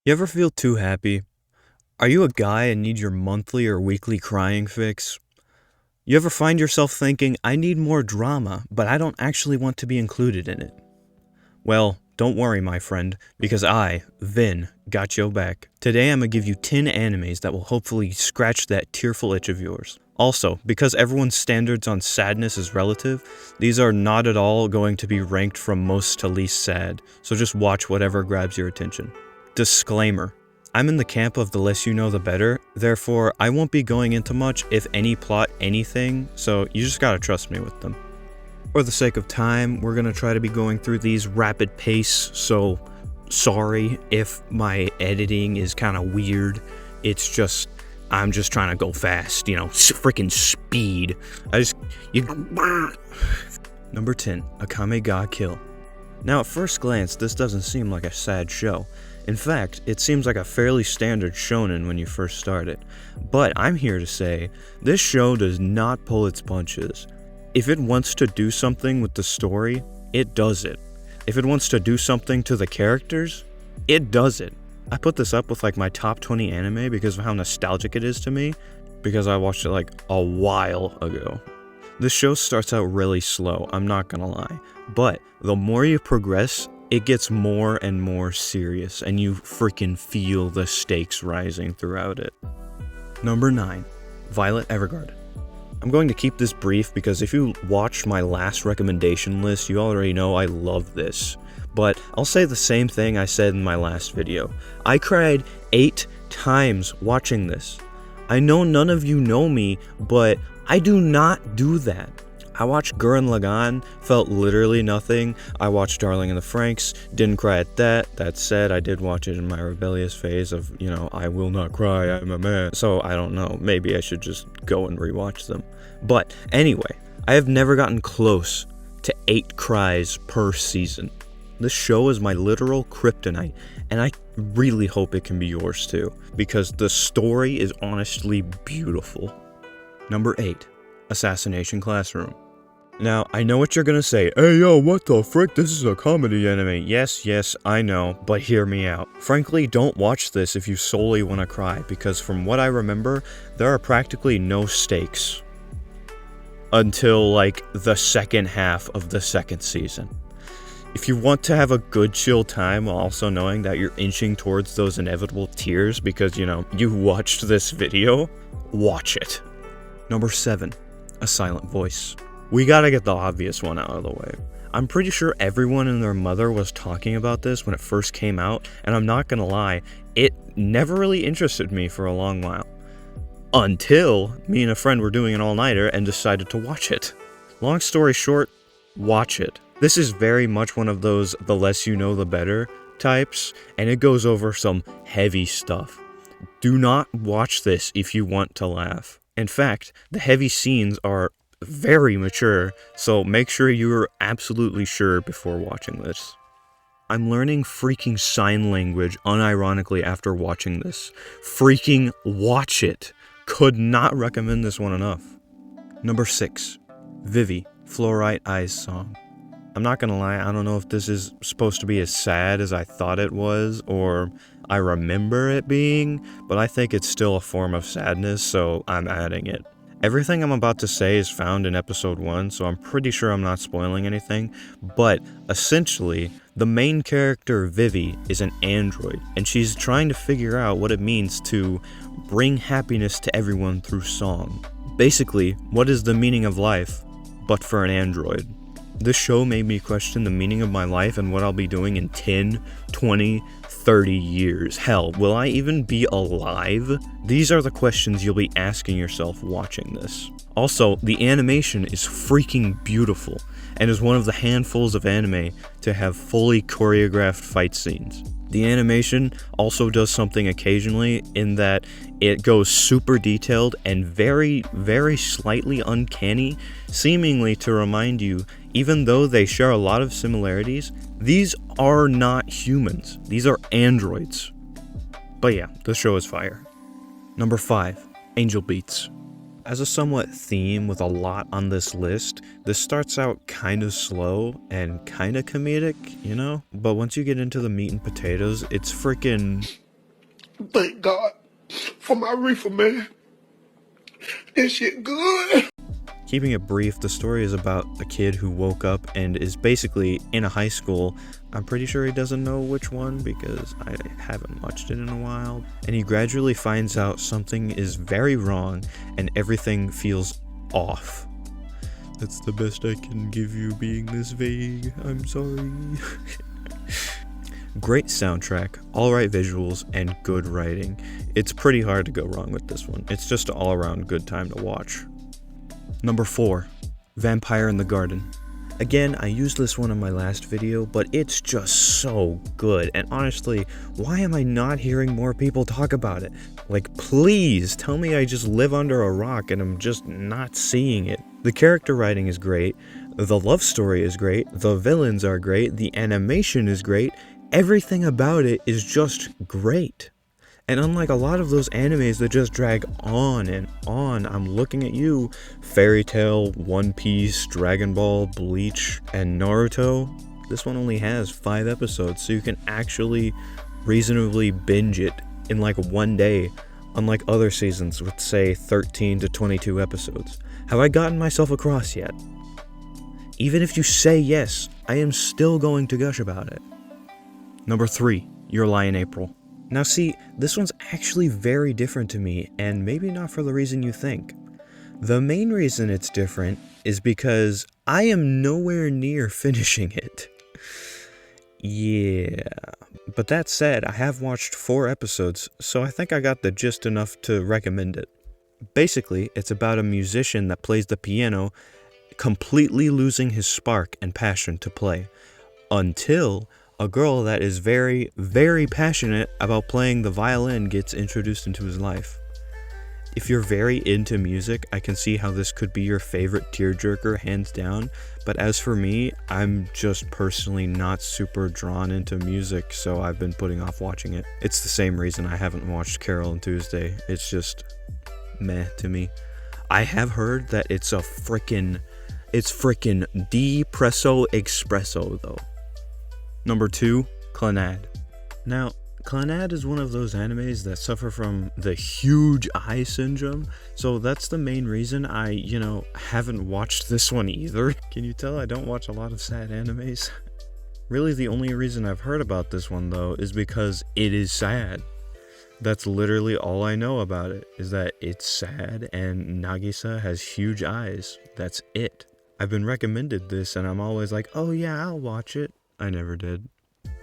You ever feel too happy? Are you a guy and need your monthly or weekly crying fix? You ever find yourself thinking, I need more drama, but I don't actually want to be included in it? Well, don't worry, my friend, because I, Vin, got your back. Today I'm gonna give you 10 animes that will hopefully scratch that tearful itch of yours. Also, because everyone's standards on sadness is relative, these are not at all going to be ranked from most to least sad, so just watch whatever grabs your attention. Disclaimer. I'm in the camp of the less you know the better, therefore I won't be going into much, if any plot, anything, so you just gotta trust me with them. For the sake of time, we're gonna try to be going through these rapid pace, so sorry if my editing is kinda weird. It's just, I'm just trying to go fast, freaking speed. Number 10, Akame ga Kill. Now at first glance, this doesn't seem like a sad show. In fact, it seems like a fairly standard shonen when you first start it. But I'm here to say, this show does not pull its punches. If it wants to do something with the story, it does it. If it wants to do something to the characters, it does it. I put this up with like my top 20 anime because of how nostalgic it is to me, because I watched it like a while ago. This show starts out really slow, I'm not gonna lie, but the more you progress, it gets more and more serious, and you freaking feel the stakes rising throughout it. Number 9, Violet Evergarden. I'm going to keep this brief because if you watched my last recommendation list, you already know I love this. But I'll say the same thing I said in my last video. I cried 8 times watching this. I know none of you know me, but I do not do that. I watched Gurren Lagann, felt literally nothing. I watched Darling in the Franxx, didn't cry at that. That said, I did watch it in my rebellious phase of, I will not cry, I'm a man. So I don't know, maybe I should just go and rewatch them. But anyway, I have never gotten close to 8 cries per season. This show is my literal kryptonite, and I really hope it can be yours too, because the story is honestly beautiful. Number 8, Assassination Classroom. Now, I know what you're gonna say, hey yo, what the frick, this is a comedy anime. Yes, I know, but hear me out. Frankly, don't watch this if you solely want to cry, because from what I remember, there are practically no stakes until like the second half of the second season. If you want to have a good chill time while also knowing that you're inching towards those inevitable tears because, you watched this video, watch it. Number 7, A Silent Voice. We gotta get the obvious one out of the way. I'm pretty sure everyone and their mother was talking about this when it first came out, and I'm not gonna lie, it never really interested me for a long while. Until me and a friend were doing an all-nighter and decided to watch it. Long story short, watch it. This is very much one of those the less you know the better types, and it goes over some heavy stuff. Do not watch this if you want to laugh. In fact, the heavy scenes are very mature, so make sure you're absolutely sure before watching this. I'm learning freaking sign language unironically after watching this. Freaking watch it. Could not recommend this one enough. Number 6, Vivi, Fluorite Eyes Song. I'm not gonna lie, I don't know if this is supposed to be as sad as I thought it was, or I remember it being, but I think it's still a form of sadness, so I'm adding it. Everything I'm about to say is found in episode 1, so I'm pretty sure I'm not spoiling anything, but essentially, the main character, Vivi, is an android, and she's trying to figure out what it means to bring happiness to everyone through song. Basically, what is the meaning of life, but for an android? This show made me question the meaning of my life and what I'll be doing in 10, 20, 30 years. Hell, will I even be alive? These are the questions you'll be asking yourself watching this. Also, the animation is freaking beautiful, and is one of the handfuls of anime to have fully choreographed fight scenes. The animation also does something occasionally in that it goes super detailed and very, very slightly uncanny, seemingly to remind you, even though they share a lot of similarities, these are not humans. These are androids. But yeah, the show is fire. Number 5, Angel Beats. As a somewhat theme with a lot on this list, this starts out kind of slow and kind of comedic, But once you get into the meat and potatoes, it's freaking Thank God for my reefer, man. This shit good. Keeping it brief, the story is about a kid who woke up and is basically in a high school. I'm pretty sure he doesn't know which one because I haven't watched it in a while. And he gradually finds out something is very wrong and everything feels off. That's the best I can give you being this vague. I'm sorry. Great soundtrack, alright visuals, and good writing. It's pretty hard to go wrong with this one. It's just an all-around good time to watch. Number 4, Vampire in the Garden. Again, I used this one in my last video, but it's just so good, and honestly, why am I not hearing more people talk about it? Like, please, tell me I just live under a rock and I'm just not seeing it. The character writing is great, the love story is great, the villains are great, the animation is great, everything about it is just great. And unlike a lot of those animes that just drag on and on, I'm looking at you, Fairy Tail, One Piece, Dragon Ball, Bleach, and Naruto. This one only has 5 episodes, so you can actually reasonably binge it in like one day, unlike other seasons with say 13 to 22 episodes. Have I gotten myself across yet? Even if you say yes, I am still going to gush about it. Number 3, Your Lie in April. Now see, this one's actually very different to me, and maybe not for the reason you think. The main reason it's different is because I am nowhere near finishing it. Yeah, but that said, I have watched 4 episodes, so I think I got the gist enough to recommend it. Basically, it's about a musician that plays the piano, completely losing his spark and passion to play, until a girl that is very, very passionate about playing the violin gets introduced into his life. If you're very into music, I can see how this could be your favorite tearjerker, hands down, but as for me, I'm just personally not super drawn into music, so I've been putting off watching it. It's the same reason I haven't watched Carol and Tuesday. It's just meh to me. I have heard that it's frickin' depresso espresso though. Number 2, Clannad. Now, Clannad is one of those animes that suffer from the huge eye syndrome, so that's the main reason I, haven't watched this one either. Can you tell I don't watch a lot of sad animes? Really, the only reason I've heard about this one, though, is because it is sad. That's literally all I know about it, is that it's sad and Nagisa has huge eyes. That's it. I've been recommended this and I'm always like, oh yeah, I'll watch it. I never did.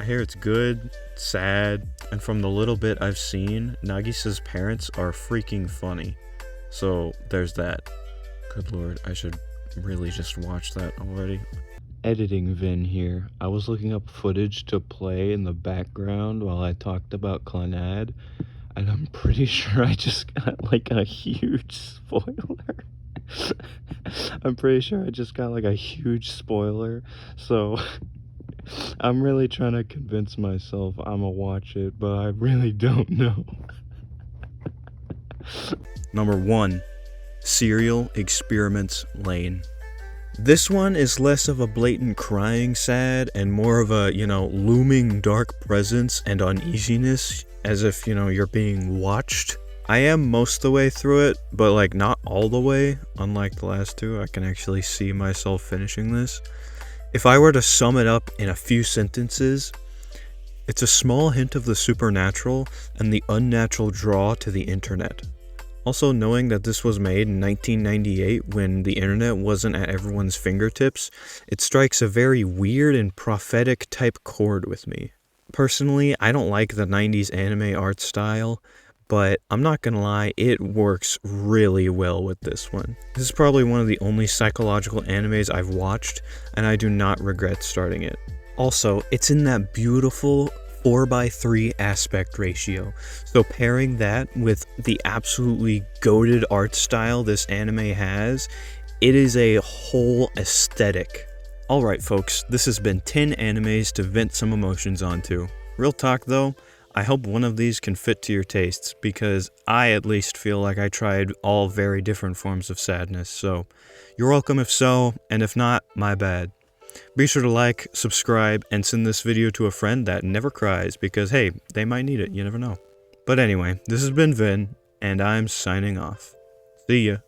I hear it's good, sad, and from the little bit I've seen, Nagisa's parents are freaking funny. So there's that. Good lord, I should really just watch that already. Editing Vin here. I was looking up footage to play in the background while I talked about Clannad, and I'm pretty sure I just got like a huge spoiler. I'm pretty sure I just got like a huge spoiler, so I'm really trying to convince myself I'ma watch it, but I really don't know. Number 1, Serial Experiments Lane. This one is less of a blatant crying sad and more of a, looming dark presence and uneasiness, as if, you're being watched. I am most of the way through it, but like not all the way. Unlike the last 2, I can actually see myself finishing this. If I were to sum it up in a few sentences, it's a small hint of the supernatural and the unnatural draw to the internet. Also, knowing that this was made in 1998 when the internet wasn't at everyone's fingertips, it strikes a very weird and prophetic type chord with me. Personally, I don't like the 90s anime art style, but I'm not gonna lie, it works really well with this one. This is probably one of the only psychological animes I've watched, and I do not regret starting it. Also, it's in that beautiful 4:3 aspect ratio, so pairing that with the absolutely goated art style this anime has, it is a whole aesthetic. Alright folks, this has been 10 animes to vent some emotions onto. Real talk though, I hope one of these can fit to your tastes, because I at least feel like I tried all very different forms of sadness, so you're welcome if so, and if not, my bad. Be sure to like, subscribe, and send this video to a friend that never cries, because hey, they might need it, you never know. But anyway, this has been Vin, and I'm signing off. See ya.